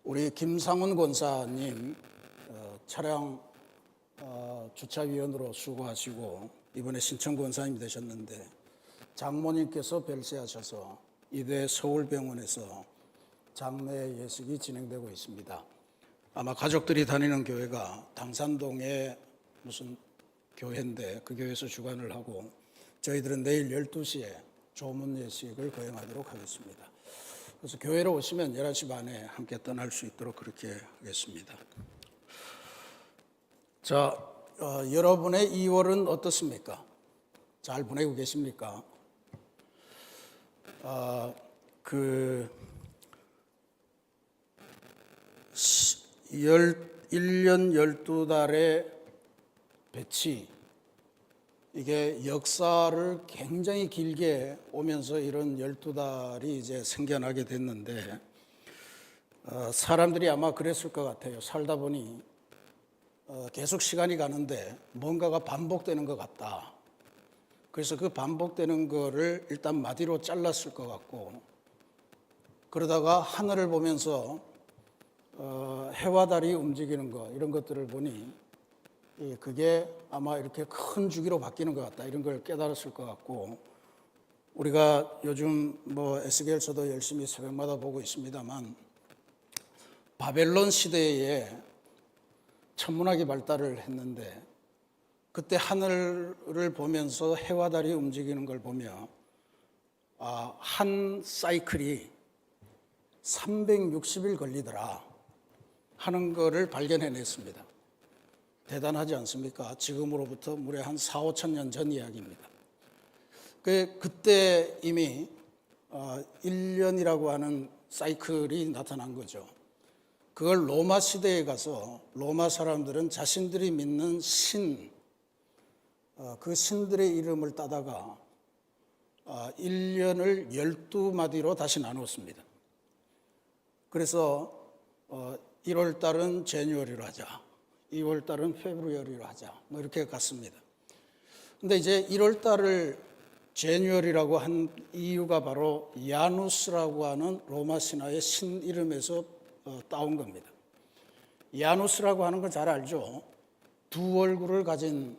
우리 김상훈 권사님 차량 주차위원으로 수고하시고 이번에 신청 권사님이 되셨는데 장모님께서 별세하셔서 이대 서울병원에서 장례 예식이 진행되고 있습니다. 아마 가족들이 다니는 교회가 당산동에 무슨 교회인데 그 교회에서 주관을 하고 저희들은 내일 12시에 조문 예식을 거행하도록 하겠습니다. 그래서 교회로 오시면 11시 반에 함께 떠날 수 있도록 그렇게 하겠습니다. 자, 여러분의 2월은 어떻습니까? 잘 보내고 계십니까? 1년 12달의 배치, 이게 역사를 굉장히 길게 오면서 이런 12달이 이제 생겨나게 됐는데 사람들이 아마 그랬을 것 같아요. 살다 보니 계속 시간이 가는데 뭔가가 반복되는 것 같다. 그래서 그 반복되는 거를 일단 마디로 잘랐을 것 같고, 그러다가 하늘을 보면서 해와 달이 움직이는 거, 이런 것들을 보니 그게 아마 이렇게 큰 주기로 바뀌는 것 같다, 이런 걸 깨달았을 것 같고, 우리가 요즘 에스겔서도 열심히 새벽마다 보고 있습니다만 바벨론 시대에 천문학이 발달을 했는데 그때 하늘을 보면서 해와 달이 움직이는 걸 보며 한 사이클이 360일 걸리더라 하는 거를 발견해냈습니다. 대단하지 않습니까? 지금으로부터 무려 한 4, 5천 년 전 이야기입니다. 그때 이미 1년이라고 하는 사이클이 나타난 거죠. 그걸 로마 시대에 가서 로마 사람들은 자신들이 믿는 그 신들의 이름을 따다가 1년을 12마디로 다시 나눴습니다. 그래서 1월 달은 제뉴얼리로 하자, 2월 달은 페브루어리로 하자, 이렇게 갔습니다. 근데 이제 1월 달을 제뉴얼이라고 한 이유가 바로 야누스라고 하는 로마 신화의 신 이름에서 따온 겁니다. 야누스라고 하는 건 잘 알죠? 두 얼굴을 가진,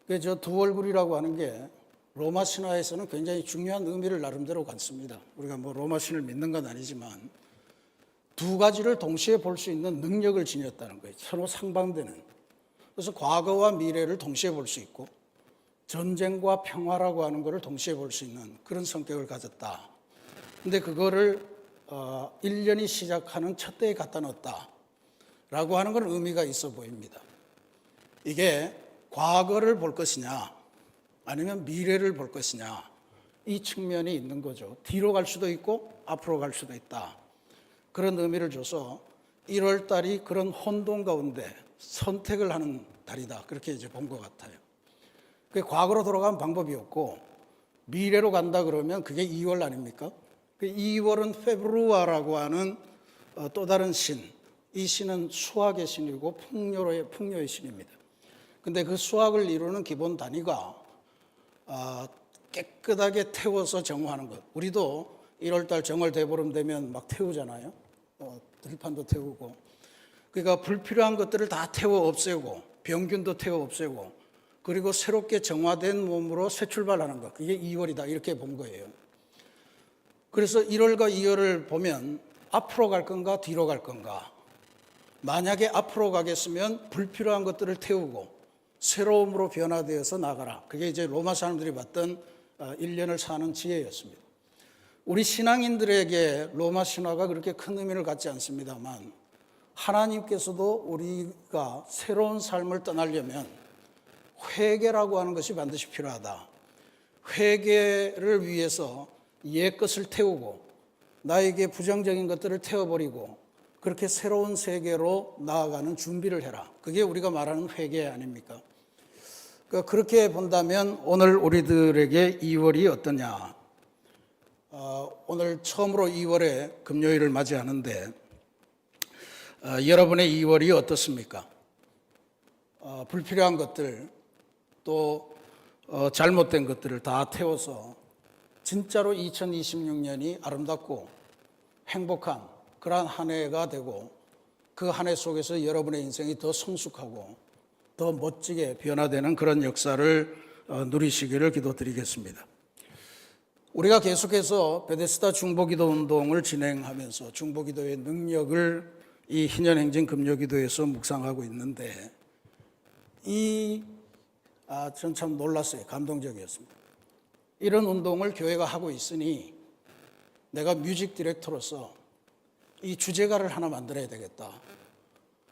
저 두 얼굴이라고 하는 게 로마 신화에서는 굉장히 중요한 의미를 나름대로 갖습니다. 우리가 로마 신을 믿는 건 아니지만 두 가지를 동시에 볼 수 있는 능력을 지녔다는 거예요. 서로 상반되는. 그래서 과거와 미래를 동시에 볼 수 있고 전쟁과 평화라고 하는 것을 동시에 볼 수 있는 그런 성격을 가졌다. 근데 그거를 1년이 시작하는 첫 때에 갖다 넣었다라고 하는 건 의미가 있어 보입니다. 이게 과거를 볼 것이냐 아니면 미래를 볼 것이냐, 이 측면이 있는 거죠. 뒤로 갈 수도 있고 앞으로 갈 수도 있다. 그런 의미를 줘서 1월 달이 그런 혼돈 가운데 선택을 하는 달이다, 그렇게 이제 본 것 같아요. 그게 과거로 돌아가는 방법이 없고 미래로 간다 그러면 그게 2월 아닙니까? 그 2월은 페브루아라고 하는 또 다른 신, 이 신은 수학의 신이고 풍요의 신입니다. 근데 그 수학을 이루는 기본 단위가 깨끗하게 태워서 정화하는 것. 우리도 1월달 정월 대보름 되면 막 태우잖아요. 들판도 태우고. 그러니까 불필요한 것들을 다 태워 없애고 병균도 태워 없애고 그리고 새롭게 정화된 몸으로 새 출발하는 것. 그게 2월이다, 이렇게 본 거예요. 그래서 1월과 2월을 보면 앞으로 갈 건가 뒤로 갈 건가. 만약에 앞으로 가겠으면 불필요한 것들을 태우고 새로움으로 변화되어서 나가라. 그게 이제 로마 사람들이 봤던 1년을 사는 지혜였습니다. 우리 신앙인들에게 로마 신화가 그렇게 큰 의미를 갖지 않습니다만 하나님께서도 우리가 새로운 삶을 떠나려면 회개라고 하는 것이 반드시 필요하다. 회개를 위해서 옛 것을 태우고 나에게 부정적인 것들을 태워버리고 그렇게 새로운 세계로 나아가는 준비를 해라. 그게 우리가 말하는 회개 아닙니까? 그렇게 본다면 오늘 우리들에게 2월이 어떠냐? 오늘 처음으로 2월에 금요일을 맞이하는데 여러분의 2월이 어떻습니까? 불필요한 것들 또 잘못된 것들을 다 태워서 진짜로 2026년이 아름답고 행복한 그러한 한 해가 되고 그 한 해 속에서 여러분의 인생이 더 성숙하고 더 멋지게 변화되는 그런 역사를 누리시기를 기도드리겠습니다. 우리가 계속해서 베데스다 중보기도 운동을 진행하면서 중보기도의 능력을 이 희년행진 금요기도에서 묵상하고 있는데 전 참 놀랐어요. 감동적이었습니다. 이런 운동을 교회가 하고 있으니 내가 뮤직 디렉터로서 이 주제가를 하나 만들어야 되겠다.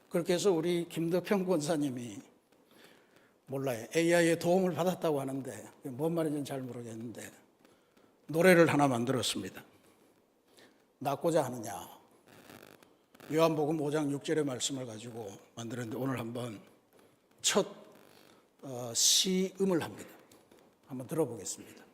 그렇게 해서 우리 김덕평 권사님이 몰라요. AI의 도움을 받았다고 하는데 뭔 말인지는 잘 모르겠는데 노래를 하나 만들었습니다. 낳고자 하느냐. 요한복음 5장 6절의 말씀을 가지고 만들었는데 오늘 한번 첫 시음을 합니다. 한번 들어보겠습니다.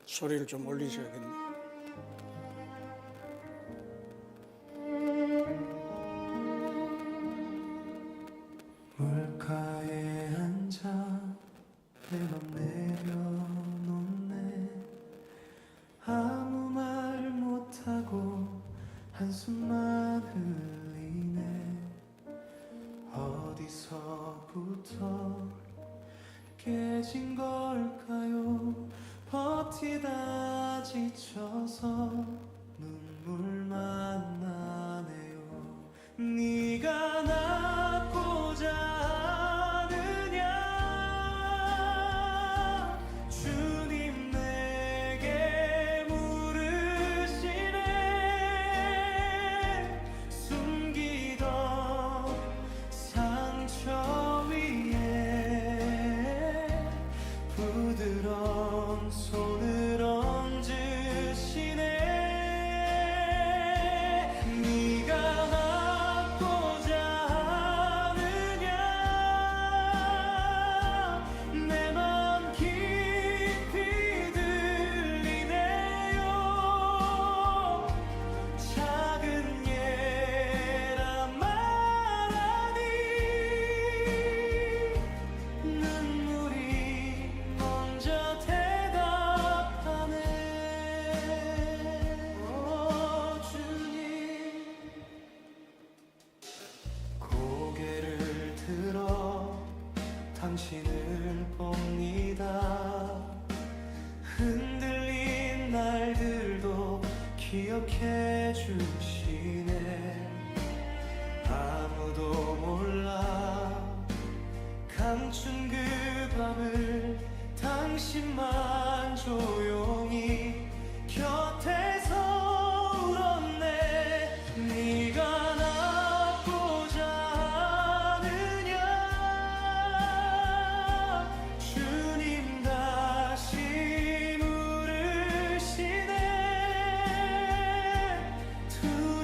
소리를 좀 올리셔야겠네요. 물가에 앉아 내 맘 내려놓네. 아무 말 못하고 한숨만 흘리네. 어디서부터 깨진 걸까요? 버티다 지쳐서 눈물만 나네요. 네가 낳고자 하느냐. 주님 내게 물으시네. 숨기던 상처 위에 부드러운 손을 얹으시네. 네가 낳고자 하느냐. 내 맘 깊이 들리네요. 작은 예란 말하니 눈물이 먼저 대답하네. 주님. 고개를 들어 당신을 봅니다. 흔들린 날들도 기억해 주시네. 아무도 몰라 감춘 그 밤을 당신만 조용히 곁에서 울었네. 네가 낳고자 하느냐. 주님 다시 물으시네. 두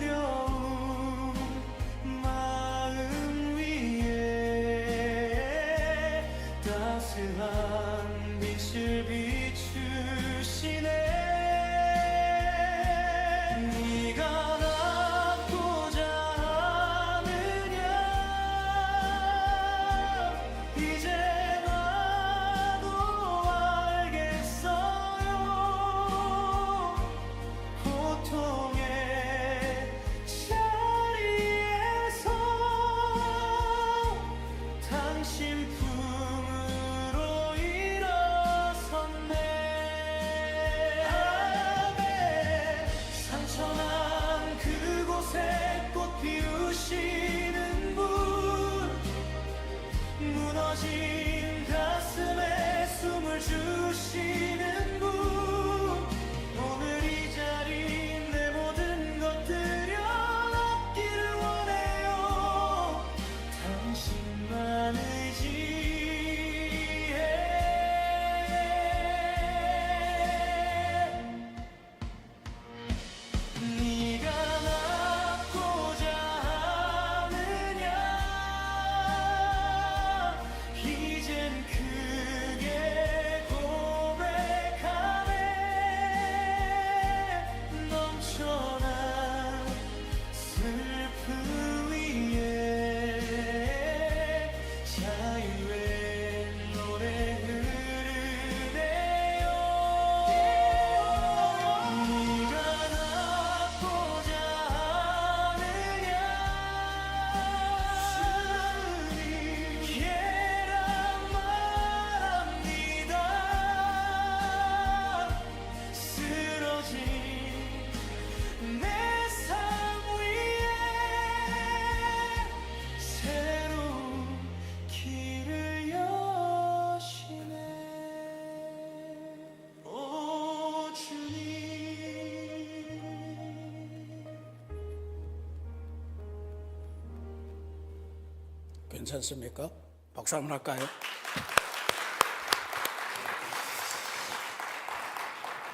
괜찮습니까? 박수 한번 할까요?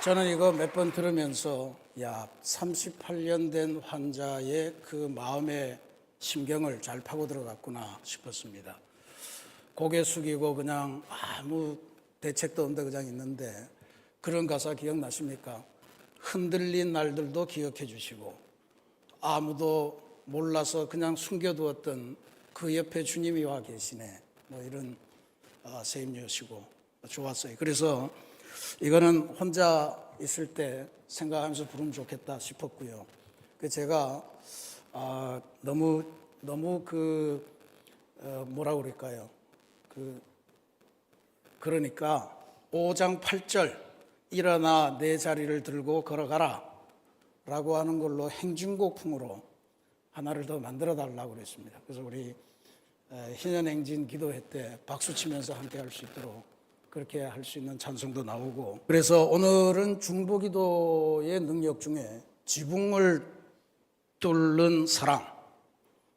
저는 이거 몇 번 들으면서 38년 된 환자의 그 마음의 심경을 잘 파고 들어갔구나 싶었습니다. 고개 숙이고 그냥 아무 대책도 없는데 그냥 있는데, 그런 가사 기억나십니까? 흔들린 날들도 기억해 주시고 아무도 몰라서 그냥 숨겨두었던 그 옆에 주님이 와 계시네, 뭐 이런 세임이시고 좋았어요. 그래서 이거는 혼자 있을 때 생각하면서 부르면 좋겠다 싶었고요. 그 제가 너무 뭐라 그럴까요? 그러니까 5장 8절 일어나 내 자리를 들고 걸어가라 라고 하는 걸로 행진곡풍으로 하나를 더 만들어 달라고 그랬습니다. 그래서 우리 희년행진 기도회 때 박수 치면서 함께 할 수 있도록 그렇게 할 수 있는 찬송도 나오고, 그래서 오늘은 중보기도의 능력 중에 지붕을 뚫는 사랑,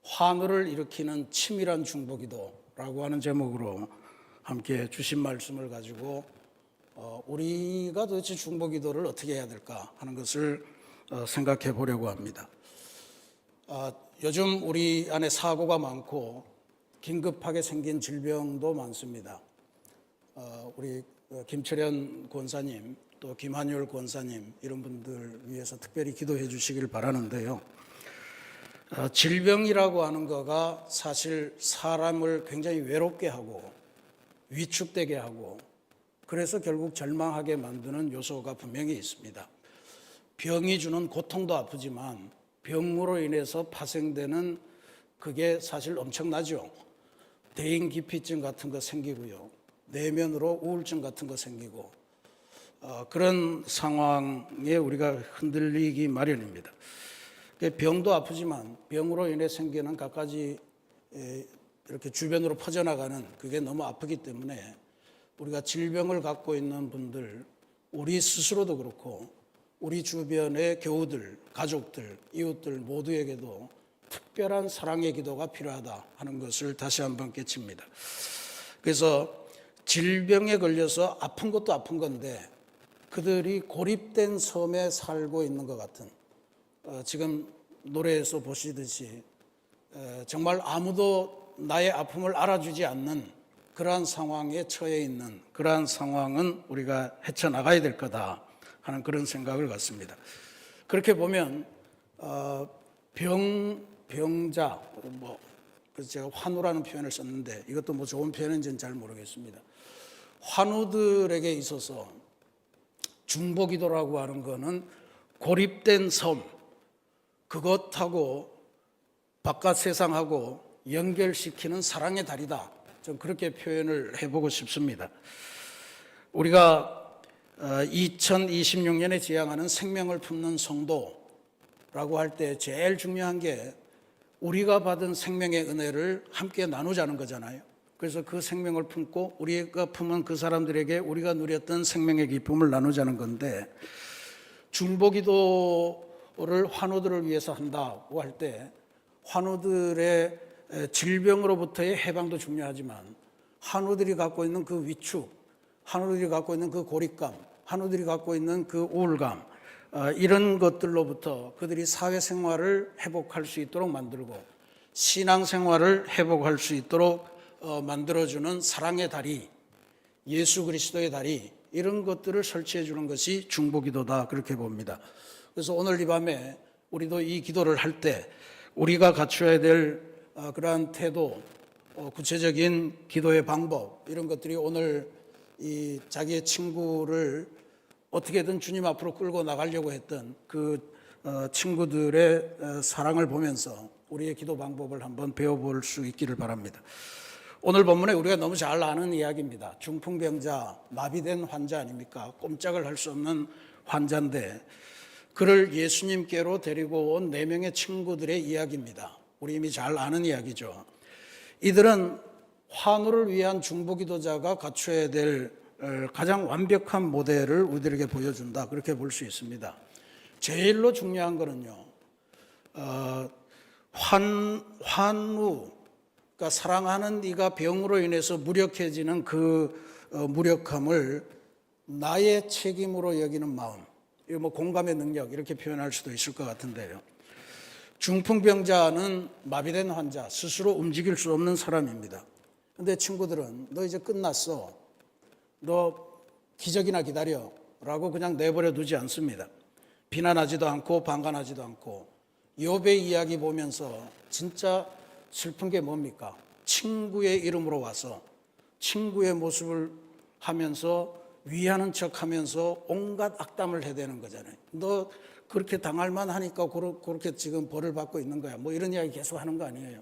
환호를 일으키는 치밀한 중보기도라고 하는 제목으로 함께 주신 말씀을 가지고 우리가 도대체 중보기도를 어떻게 해야 될까 하는 것을 생각해 보려고 합니다. 요즘 우리 안에 사고가 많고 긴급하게 생긴 질병도 많습니다. 우리 김철현 권사님, 또 김한율 권사님, 이런 분들 위해서 특별히 기도해 주시길 바라는데요. 질병이라고 하는 거가 사실 사람을 굉장히 외롭게 하고 위축되게 하고, 그래서 결국 절망하게 만드는 요소가 분명히 있습니다. 병이 주는 고통도 아프지만 병으로 인해서 파생되는 그게 사실 엄청나죠. 대인기피증 같은 거 생기고요, 내면으로 우울증 같은 거 생기고, 그런 상황에 우리가 흔들리기 마련입니다. 병도 아프지만 병으로 인해 생기는 갖가지 이렇게 주변으로 퍼져나가는 그게 너무 아프기 때문에 우리가 질병을 갖고 있는 분들, 우리 스스로도 그렇고 우리 주변의 교우들, 가족들, 이웃들 모두에게도 특별한 사랑의 기도가 필요하다 하는 것을 다시 한번 깨칩니다. 그래서 질병에 걸려서 아픈 것도 아픈 건데 그들이 고립된 섬에 살고 있는 것 같은, 지금 노래에서 보시듯이 정말 아무도 나의 아픔을 알아주지 않는 그러한 상황에 처해 있는 그러한 상황은 우리가 헤쳐나가야 될 거다 하는 그런 생각을 갖습니다. 그렇게 보면 병자, 그래서 제가 환우라는 표현을 썼는데 이것도 뭐 좋은 표현인지는 잘 모르겠습니다. 환우들에게 있어서 중보기도라고 하는 것은 고립된 섬, 그것하고 바깥 세상하고 연결시키는 사랑의 다리다. 좀 그렇게 표현을 해보고 싶습니다. 우리가 2026년에 지향하는 생명을 품는 성도라고 할 때 제일 중요한 게 우리가 받은 생명의 은혜를 함께 나누자는 거잖아요. 그래서 그 생명을 품고 우리가 품은 그 사람들에게 우리가 누렸던 생명의 기쁨을 나누자는 건데, 중보기도를 환우들을 위해서 한다고 할 때 환우들의 질병으로부터의 해방도 중요하지만 환우들이 갖고 있는 그 위축, 환우들이 갖고 있는 그 고립감, 환우들이 갖고 있는 그 우울감, 이런 것들로부터 그들이 사회생활을 회복할 수 있도록 만들고 신앙생활을 회복할 수 있도록 만들어주는 사랑의 다리, 예수 그리스도의 다리, 이런 것들을 설치해 주는 것이 중보기도다, 그렇게 봅니다. 그래서 오늘 이 밤에 우리도 이 기도를 할 때 우리가 갖춰야 될 그러한 태도, 구체적인 기도의 방법, 이런 것들이 오늘 이 자기의 친구를 어떻게든 주님 앞으로 끌고 나가려고 했던 그 친구들의 사랑을 보면서 우리의 기도 방법을 한번 배워볼 수 있기를 바랍니다. 오늘 본문에 우리가 너무 잘 아는 이야기입니다. 중풍병자, 마비된 환자 아닙니까? 꼼짝을 할 수 없는 환자인데 그를 예수님께로 데리고 온 4명의 친구들의 이야기입니다. 우리 이미 잘 아는 이야기죠. 이들은 환우를 위한 중보기도자가 갖춰야 될 가장 완벽한 모델을 우리들에게 보여준다, 그렇게 볼 수 있습니다. 제일로 중요한 거는요, 환우, 그러니까 사랑하는 이가 병으로 인해서 무력해지는 그 무력함을 나의 책임으로 여기는 마음, 이거 뭐 공감의 능력 이렇게 표현할 수도 있을 것 같은데요. 중풍병자는 마비된 환자, 스스로 움직일 수 없는 사람입니다. 근데 친구들은 너 이제 끝났어, 너 기적이나 기다려 라고 그냥 내버려 두지 않습니다. 비난하지도 않고 방관하지도 않고. 욥의 이야기 보면서 진짜 슬픈 게 뭡니까? 친구의 이름으로 와서 친구의 모습을 하면서 위하는 척하면서 온갖 악담을 해대는 거잖아요. 너 그렇게 당할 만하니까 그렇게 지금 벌을 받고 있는 거야. 뭐 이런 이야기 계속 하는 거 아니에요.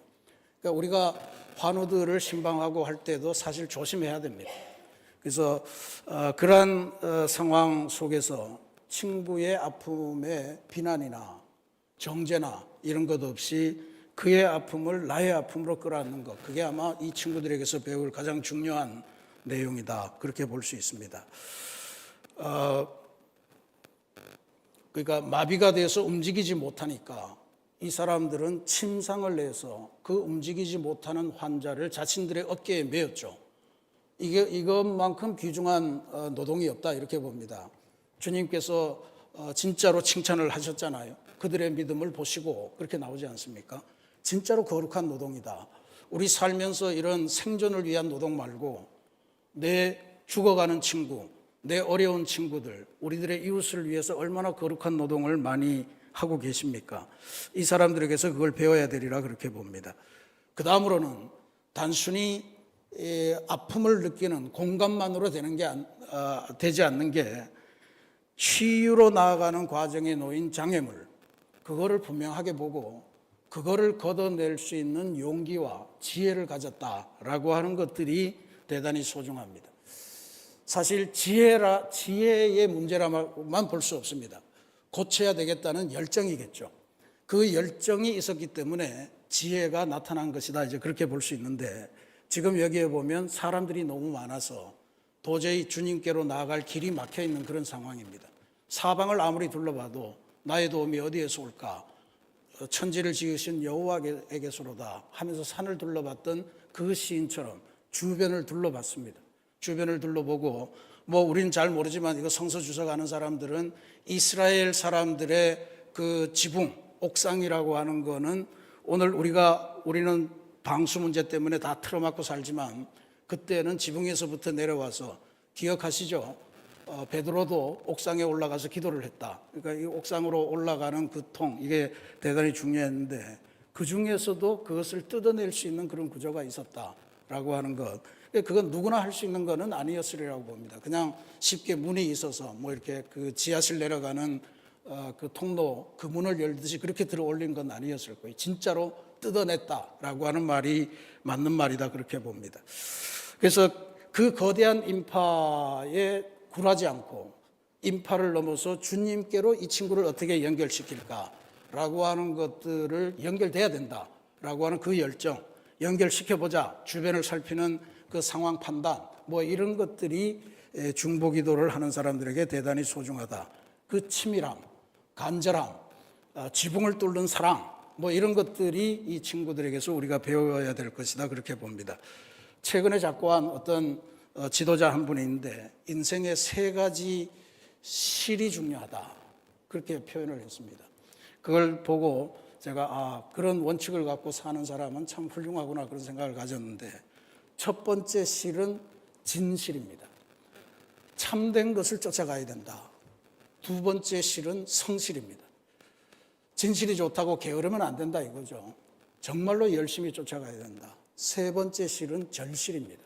그러니까 우리가 환우들을 신방하고 할 때도 사실 조심해야 됩니다. 그래서 그러한 상황 속에서 친구의 아픔에 비난이나 정죄나 이런 것 없이 그의 아픔을 나의 아픔으로 끌어안는 것, 그게 아마 이 친구들에게서 배울 가장 중요한 내용이다, 그렇게 볼 수 있습니다. 그러니까 마비가 돼서 움직이지 못하니까 이 사람들은 침상을 내서 그 움직이지 못하는 환자를 자신들의 어깨에 메었죠. 이것만큼 귀중한 노동이 없다, 이렇게 봅니다. 주님께서 진짜로 칭찬을 하셨잖아요. 그들의 믿음을 보시고, 그렇게 나오지 않습니까? 진짜로 거룩한 노동이다. 우리 살면서 이런 생존을 위한 노동 말고 내 죽어가는 친구, 내 어려운 친구들, 우리들의 이웃을 위해서 얼마나 거룩한 노동을 많이 하고 계십니까? 이 사람들에게서 그걸 배워야 되리라, 그렇게 봅니다. 그 다음으로는 단순히 아픔을 느끼는 공감만으로 되지 않는 게 치유로 나아가는 과정에 놓인 장애물, 그거를 분명하게 보고 그거를 걷어낼 수 있는 용기와 지혜를 가졌다라고 하는 것들이 대단히 소중합니다. 사실 지혜의 문제라만 볼 수 없습니다. 고쳐야 되겠다는 열정이겠죠. 그 열정이 있었기 때문에 지혜가 나타난 것이다, 이제 그렇게 볼 수 있는데, 지금 여기에 보면 사람들이 너무 많아서 도저히 주님께로 나아갈 길이 막혀 있는 그런 상황입니다. 사방을 아무리 둘러봐도 나의 도움이 어디에서 올까? 천지를 지으신 여호와에게서로다 하면서 산을 둘러봤던 그 시인처럼 주변을 둘러봤습니다. 주변을 둘러보고, 뭐 우리는 잘 모르지만 이거 성서 주석 아는 사람들은 이스라엘 사람들의 그 지붕, 옥상이라고 하는 거는 오늘 우리는 방수 문제 때문에 다 틀어막고 살지만 그때는 지붕에서부터 내려와서, 기억하시죠? 베드로도 옥상에 올라가서 기도를 했다. 그러니까 이 옥상으로 올라가는 그 통, 이게 대단히 중요했는데 그 중에서도 그것을 뜯어낼 수 있는 그런 구조가 있었다라고 하는 것. 그건 누구나 할 수 있는 것은 아니었으리라고 봅니다. 그냥 쉽게 문이 있어서 뭐 이렇게 그 지하실 내려가는 그 통로, 그 문을 열듯이 그렇게 들어 올린 건 아니었을 거예요. 진짜로 뜯어냈다라고 하는 말이 맞는 말이다, 그렇게 봅니다. 그래서 그 거대한 인파에 굴하지 않고 인파를 넘어서 주님께로 이 친구를 어떻게 연결시킬까라고 하는 것들을 연결돼야 된다라고 하는 그 열정, 연결시켜보자, 주변을 살피는 그 상황 판단, 뭐 이런 것들이 중보기도를 하는 사람들에게 대단히 소중하다. 그 치밀함, 간절함, 지붕을 뚫는 사랑, 뭐 이런 것들이 이 친구들에게서 우리가 배워야 될 것이다, 그렇게 봅니다. 최근에 작고한 어떤 지도자 한 분이 있는데 인생의 3가지 실이 중요하다, 그렇게 표현을 했습니다. 그걸 보고 제가 그런 원칙을 갖고 사는 사람은 참 훌륭하구나, 그런 생각을 가졌는데, 첫 번째 실은 진실입니다. 참된 것을 쫓아가야 된다. 두 번째 실은 성실입니다. 진실이 좋다고 게으르면 안 된다, 이거죠. 정말로 열심히 쫓아가야 된다. 세 번째 실은 절실입니다.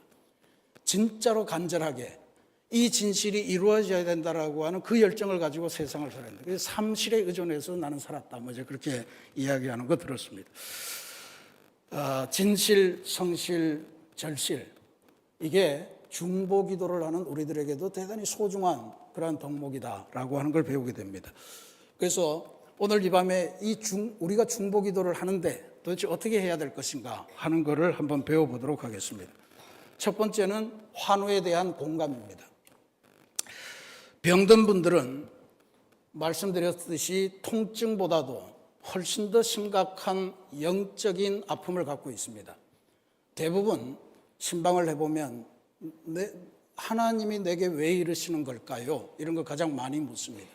진짜로 간절하게 이 진실이 이루어져야 된다라고 하는 그 열정을 가지고 세상을 살아야 된다. 그래서 3실에 의존해서 나는 살았다, 뭐 이제 그렇게 이야기하는 거 들었습니다. 진실, 성실, 절실, 이게 중보기도를 하는 우리들에게도 대단히 소중한 그러한 덕목이다라고 하는 걸 배우게 됩니다. 그래서 오늘 이 밤에 우리가 중보기도를 하는데 도대체 어떻게 해야 될 것인가 하는 것을 한번 배워보도록 하겠습니다. 첫 번째는 환우에 대한 공감입니다. 병든 분들은 말씀드렸듯이 통증보다도 훨씬 더 심각한 영적인 아픔을 갖고 있습니다. 대부분 신방을 해보면 하나님이 내게 왜 이러시는 걸까요? 이런 걸 가장 많이 묻습니다.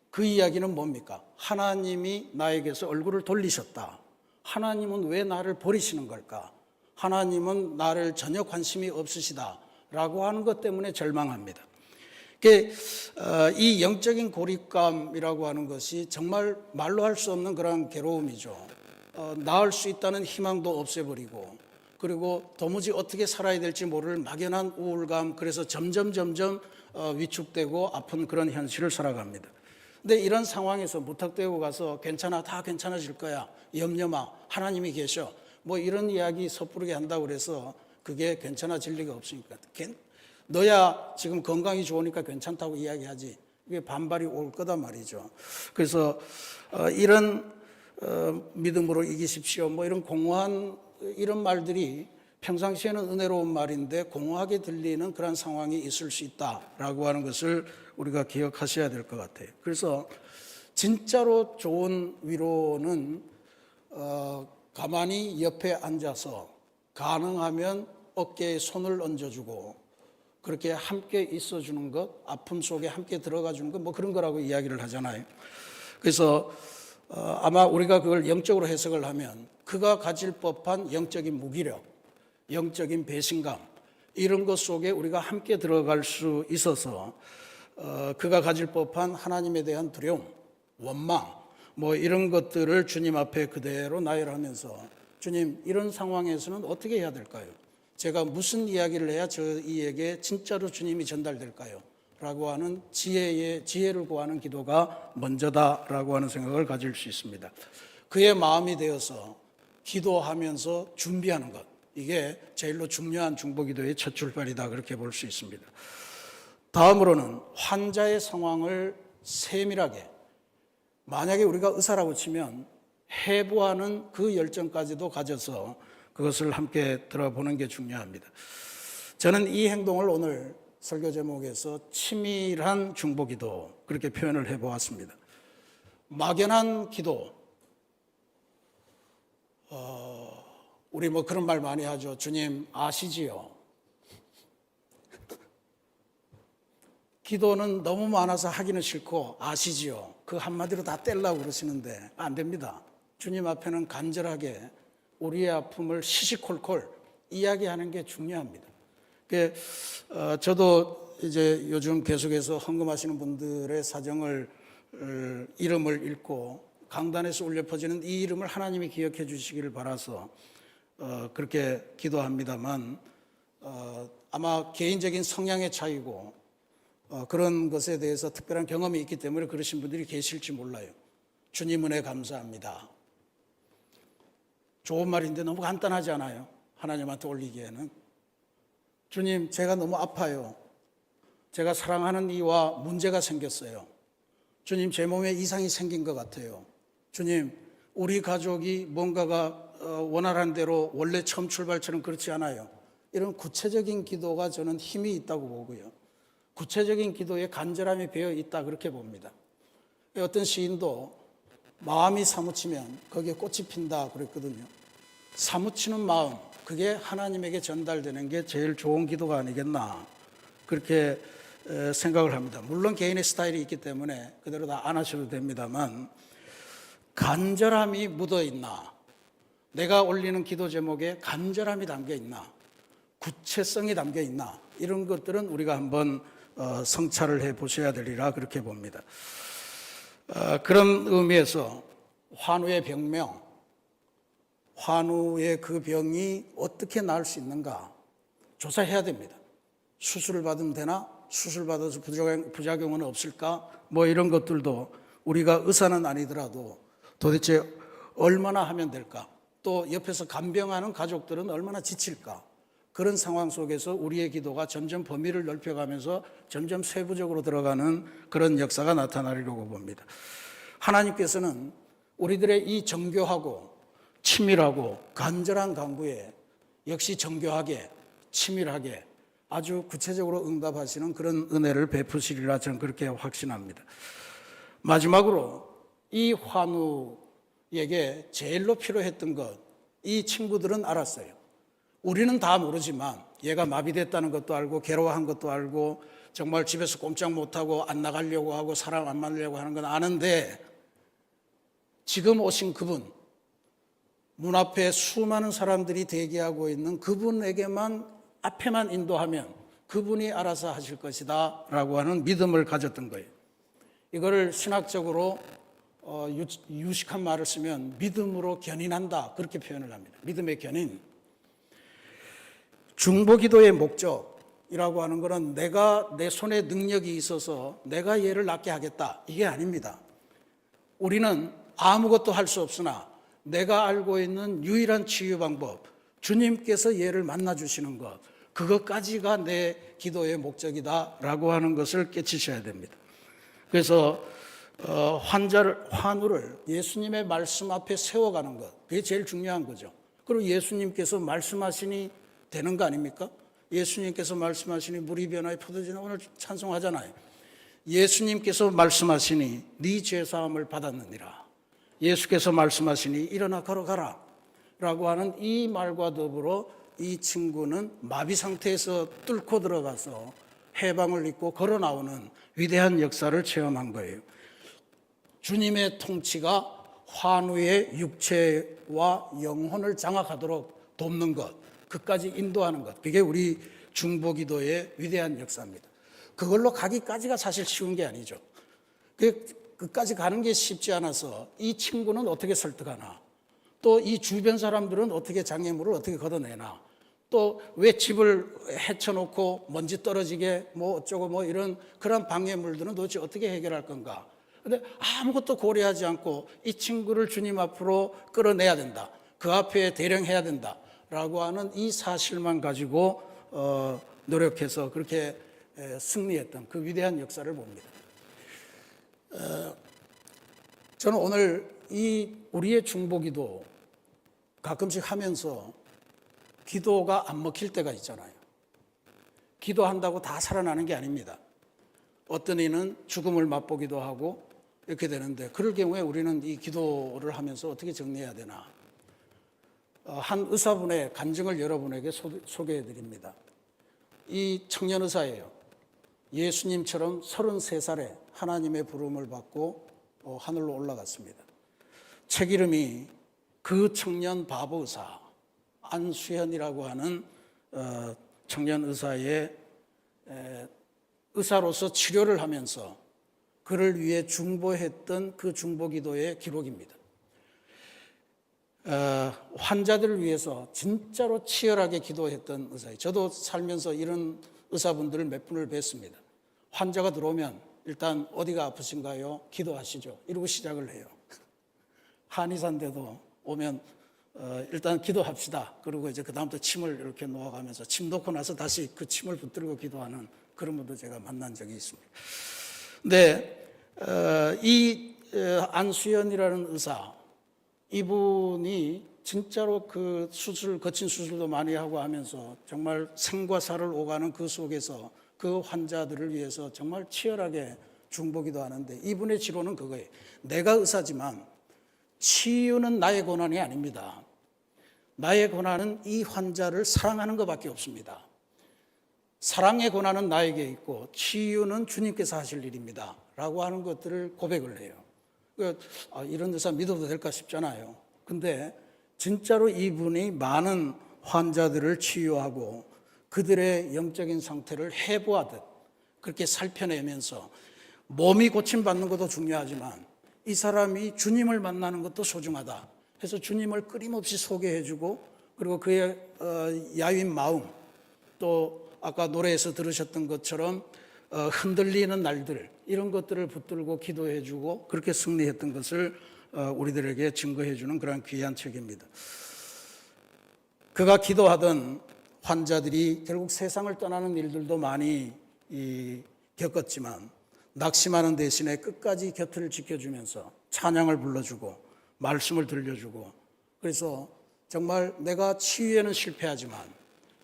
그 이야기는 뭡니까? 하나님이 나에게서 얼굴을 돌리셨다. 하나님은 왜 나를 버리시는 걸까? 하나님은 나를 전혀 관심이 없으시다 라고 하는 것 때문에 절망합니다. 이 영적인 고립감이라고 하는 것이 정말 말로 할 수 없는 그런 괴로움이죠. 나을 수 있다는 희망도 없애버리고, 그리고 도무지 어떻게 살아야 될지 모를 막연한 우울감, 그래서 점점 위축되고 아픈 그런 현실을 살아갑니다. 근데 이런 상황에서 무턱대고 가서 괜찮아, 다 괜찮아질 거야, 염려 마, 하나님이 계셔, 뭐 이런 이야기 섣부르게 한다고 그래서 그게 괜찮아질 리가 없으니까. 너야 지금 건강이 좋으니까 괜찮다고 이야기하지, 이게 반발이 올 거다 말이죠. 그래서 이런 믿음으로 이기십시오, 뭐 이런 공허한 이런 말들이 평상시에는 은혜로운 말인데 공허하게 들리는 그런 상황이 있을 수 있다라고 하는 것을 우리가 기억하셔야 될 것 같아요. 그래서 진짜로 좋은 위로는 가만히 옆에 앉아서 가능하면 어깨에 손을 얹어주고 그렇게 함께 있어주는 것, 아픔 속에 함께 들어가 주는 것, 뭐 그런 거라고 이야기를 하잖아요. 그래서 아마 우리가 그걸 영적으로 해석을 하면 그가 가질 법한 영적인 무기력, 영적인 배신감, 이런 것 속에 우리가 함께 들어갈 수 있어서 그가 가질 법한 하나님에 대한 두려움, 원망, 뭐 이런 것들을 주님 앞에 그대로 나열하면서 주님, 이런 상황에서는 어떻게 해야 될까요? 제가 무슨 이야기를 해야 저이에게 진짜로 주님이 전달될까요? 라고 하는 지혜를 구하는 기도가 먼저다라고 하는 생각을 가질 수 있습니다. 그의 마음이 되어서 기도하면서 준비하는 것, 이게 제일로 중요한 중보기도의 첫 출발이다, 그렇게 볼 수 있습니다. 다음으로는 환자의 상황을 세밀하게, 만약에 우리가 의사라고 치면 해부하는 그 열정까지도 가져서 그것을 함께 들어보는 게 중요합니다. 저는 이 행동을 오늘 설교 제목에서 치밀한 중보기도, 그렇게 표현을 해보았습니다. 막연한 기도, 우리 뭐 그런 말 많이 하죠. 주님 아시지요? 기도는 너무 많아서 하기는 싫고 아시지요? 그 한마디로 다 떼려고 그러시는데 안 됩니다. 주님 앞에는 간절하게 우리의 아픔을 시시콜콜 이야기하는 게 중요합니다. 저도 이제 요즘 계속해서 헌금하시는 분들의 사정을, 이름을 읽고 강단에서 울려 퍼지는 이 이름을 하나님이 기억해 주시기를 바라서 그렇게 기도합니다만, 아마 개인적인 성향의 차이고 그런 것에 대해서 특별한 경험이 있기 때문에 그러신 분들이 계실지 몰라요. 주님 은혜 감사합니다. 좋은 말인데 너무 간단하지 않아요? 하나님한테 올리기에는. 주님, 제가 너무 아파요. 제가 사랑하는 이와 문제가 생겼어요. 주님, 제 몸에 이상이 생긴 것 같아요. 주님, 우리 가족이 뭔가가 원활한 대로 원래 처음 출발처럼 그렇지 않아요. 이런 구체적인 기도가 저는 힘이 있다고 보고요. 구체적인 기도에 간절함이 배어 있다, 그렇게 봅니다. 어떤 시인도 마음이 사무치면 거기에 꽃이 핀다 그랬거든요. 사무치는 마음, 그게 하나님에게 전달되는 게 제일 좋은 기도가 아니겠나, 그렇게 생각을 합니다. 물론 개인의 스타일이 있기 때문에 그대로 다 안 하셔도 됩니다만, 간절함이 묻어 있나, 내가 올리는 기도 제목에 간절함이 담겨 있나, 구체성이 담겨 있나, 이런 것들은 우리가 한번 성찰을 해 보셔야 되리라, 그렇게 봅니다. 그런 의미에서 환우의 병명, 환우의 그 병이 어떻게 나을 수 있는가 조사해야 됩니다. 수술을 받으면 되나? 수술 받아서 부작용은 없을까? 뭐 이런 것들도 우리가 의사는 아니더라도 도대체 얼마나 하면 될까? 또 옆에서 간병하는 가족들은 얼마나 지칠까? 그런 상황 속에서 우리의 기도가 점점 범위를 넓혀가면서 점점 세부적으로 들어가는 그런 역사가 나타나리라고 봅니다. 하나님께서는 우리들의 이 정교하고 치밀하고 간절한 간구에 역시 정교하게, 치밀하게 아주 구체적으로 응답하시는 그런 은혜를 베푸시리라 저는 그렇게 확신합니다. 마지막으로 이 환우에게 제일로 필요했던 것, 이 친구들은 알았어요. 우리는 다 모르지만 얘가 마비됐다는 것도 알고 괴로워한 것도 알고 정말 집에서 꼼짝 못하고 안 나가려고 하고 사람 안 만나려고 하는 건 아는데 지금 오신 그분, 문 앞에 수많은 사람들이 대기하고 있는 그분에게만 앞에만 인도하면 그분이 알아서 하실 것이다 라고 하는 믿음을 가졌던 거예요. 이거를 신학적으로 유식한 말을 쓰면 믿음으로 견인한다 그렇게 표현을 합니다. 믿음의 견인. 중보기도의 목적이라고 하는 것은 내가 내 손에 능력이 있어서 내가 얘를 낫게 하겠다 이게 아닙니다. 우리는 아무것도 할 수 없으나 내가 알고 있는 유일한 치유 방법, 주님께서 얘를 만나주시는 것, 그것까지가 내 기도의 목적이다라고 하는 것을 깨치셔야 됩니다. 그래서 환우를 예수님의 말씀 앞에 세워가는 것, 그게 제일 중요한 거죠. 그리고 예수님께서 말씀하시니 되는 거 아닙니까? 예수님께서 말씀하시니 물이 변화에 포도주는 오늘 찬송하잖아요. 예수님께서 말씀하시니 네 죄사함을 받았느니라. 예수께서 말씀하시니 일어나 걸어가라 라고 하는 이 말과 더불어 이 친구는 마비 상태에서 뚫고 들어가서 해방을 입고 걸어 나오는 위대한 역사를 체험한 거예요. 주님의 통치가 환우의 육체와 영혼을 장악하도록 돕는 것, 그까지 인도하는 것, 그게 우리 중보기도의 위대한 역사입니다. 그걸로 가기까지가 사실 쉬운 게 아니죠. 끝까지 가는 게 쉽지 않아서 이 친구는 어떻게 설득하나, 또 이 주변 사람들은 어떻게 장애물을 어떻게 걷어내나, 또 왜 집을 헤쳐놓고 먼지 떨어지게 뭐 어쩌고 뭐 이런 그런 방해물들은 도대체 어떻게 해결할 건가. 근데 아무것도 고려하지 않고 이 친구를 주님 앞으로 끌어내야 된다, 그 앞에 대령해야 된다 라고 하는 이 사실만 가지고 노력해서 그렇게 승리했던 그 위대한 역사를 봅니다. 저는 오늘 이 우리의 중보기도 가끔씩 하면서 기도가 안 먹힐 때가 있잖아요. 기도한다고 다 살아나는 게 아닙니다. 어떤 이는 죽음을 맛보기도 하고 이렇게 되는데, 그럴 경우에 우리는 이 기도를 하면서 어떻게 정리해야 되나. 한 의사분의 간증을 여러분에게 소개해 드립니다. 이 청년 의사예요. 예수님처럼 33살에 하나님의 부름을 받고 하늘로 올라갔습니다. 책 이름이 그 청년 바보 의사, 안수현이라고 하는 청년 의사의 의사로서 치료를 하면서 그를 위해 중보했던 그 중보기도의 기록입니다. 환자들을 위해서 진짜로 치열하게 기도했던 의사예요. 저도 살면서 이런 의사분들을 몇 분을 뵀습니다. 환자가 들어오면 일단 어디가 아프신가요? 기도하시죠. 이러고 시작을 해요. 한의사인데도 오면 일단 기도합시다. 그리고 이제 그다음부터 침을 이렇게 놓아가면서 침 놓고 나서 다시 그 침을 붙들고 기도하는 그런 분도 제가 만난 적이 있습니다. 근데 이 안수연이라는 의사, 이분이 진짜로 그 거친 수술도 많이 하고 하면서 정말 생과 사를 오가는 그 속에서 그 환자들을 위해서 정말 치열하게 중보기도 하는데, 이분의 지론은 그거예요. 내가 의사지만 치유는 나의 권한이 아닙니다. 나의 권한은 이 환자를 사랑하는 것밖에 없습니다. 사랑의 권한은 나에게 있고 치유는 주님께서 하실 일입니다 라고 하는 것들을 고백을 해요. 이런 의사 믿어도 될까 싶잖아요. 근데 진짜로 이분이 많은 환자들을 치유하고 그들의 영적인 상태를 해부하듯 그렇게 살펴내면서 몸이 고침받는 것도 중요하지만 이 사람이 주님을 만나는 것도 소중하다 해서 주님을 끊임없이 소개해주고, 그리고 그의 야윈 마음, 또 아까 노래에서 들으셨던 것처럼 흔들리는 날들, 이런 것들을 붙들고 기도해주고 그렇게 승리했던 것을 우리들에게 증거해주는 그런 귀한 책입니다. 그가 기도하던 환자들이 결국 세상을 떠나는 일들도 많이 겪었지만 낙심하는 대신에 끝까지 곁을 지켜주면서 찬양을 불러주고 말씀을 들려주고, 그래서 정말 내가 치유에는 실패하지만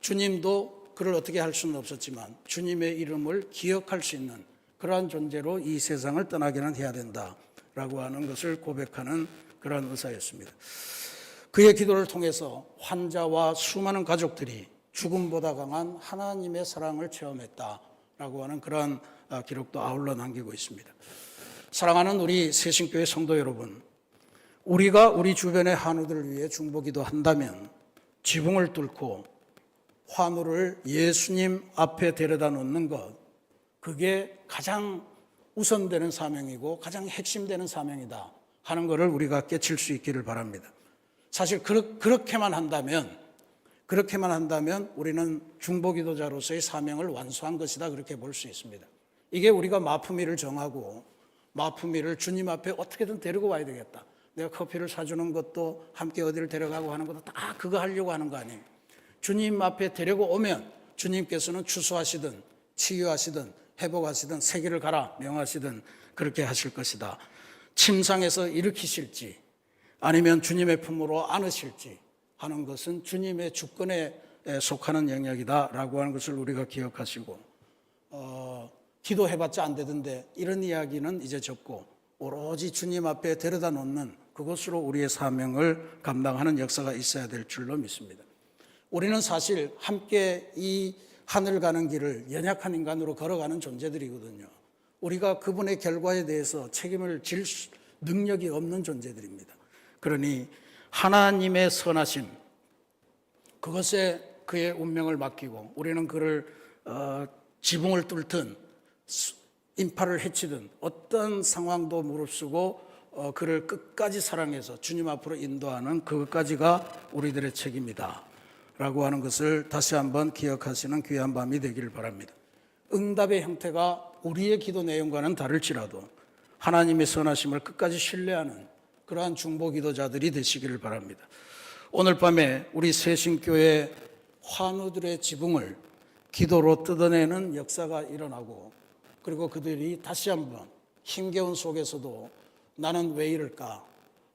주님도 그를 어떻게 할 수는 없었지만 주님의 이름을 기억할 수 있는 그러한 존재로 이 세상을 떠나게는 해야 된다라고 하는 것을 고백하는 그런 의사였습니다. 그의 기도를 통해서 환자와 수많은 가족들이 죽음보다 강한 하나님의 사랑을 체험했다라고 하는 그런 기록도 아울러 남기고 있습니다. 사랑하는 우리 새신교회 성도 여러분, 우리가 우리 주변의 환우들을 위해 중보기도 한다면 지붕을 뚫고 환우를 예수님 앞에 데려다 놓는 것, 그게 가장 우선되는 사명이고 가장 핵심되는 사명이다 하는 것을 우리가 깨칠 수 있기를 바랍니다. 사실 그렇게만 한다면 우리는 중보기도자로서의 사명을 완수한 것이다, 그렇게 볼 수 있습니다. 이게 우리가 마품위를 정하고 마품위를 주님 앞에 어떻게든 데리고 와야 되겠다, 내가 커피를 사주는 것도 함께 어디를 데려가고 하는 것도 다 그거 하려고 하는 거 아니에요. 주님 앞에 데리고 오면 주님께서는 추수하시든 치유하시든 회복하시든 세계를 가라 명하시든 그렇게 하실 것이다. 침상에서 일으키실지 아니면 주님의 품으로 안으실지 하는 것은 주님의 주권에 속하는 영역이다라고 하는 것을 우리가 기억하시고, 기도해봤자 안 되던데 이런 이야기는 이제 접고 오로지 주님 앞에 데려다 놓는 그것으로 우리의 사명을 감당하는 역사가 있어야 될 줄로 믿습니다. 우리는 사실 함께 이 하늘 가는 길을 연약한 인간으로 걸어가는 존재들이거든요. 우리가 그분의 결과에 대해서 책임을 질 능력이 없는 존재들입니다. 그러니 하나님의 선하심, 그것에 그의 운명을 맡기고 우리는 그를 지붕을 뚫든 인파를 해치든 어떤 상황도 무릅쓰고 그를 끝까지 사랑해서 주님 앞으로 인도하는 그것까지가 우리들의 책임이다 라고 하는 것을 다시 한번 기억하시는 귀한 밤이 되기를 바랍니다. 응답의 형태가 우리의 기도 내용과는 다를지라도 하나님의 선하심을 끝까지 신뢰하는 그러한 중보 기도자들이 되시기를 바랍니다. 오늘 밤에 우리 새신교회 환우들의 지붕을 기도로 뜯어내는 역사가 일어나고, 그리고 그들이 다시 한번 힘겨운 속에서도 나는 왜 이럴까?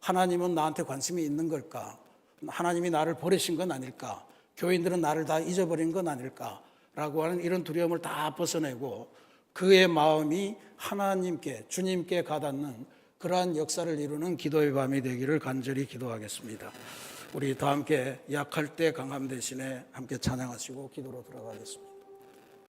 하나님은 나한테 관심이 있는 걸까? 하나님이 나를 버리신 건 아닐까? 교인들은 나를 다 잊어버린 건 아닐까? 라고 하는 이런 두려움을 다 벗어내고 그의 마음이 하나님께, 주님께 가닿는 그러한 역사를 이루는 기도의 밤이 되기를 간절히 기도하겠습니다. 우리 다 함께 약할 때 강함 대신에 함께 찬양하시고 기도로 들어가겠습니다.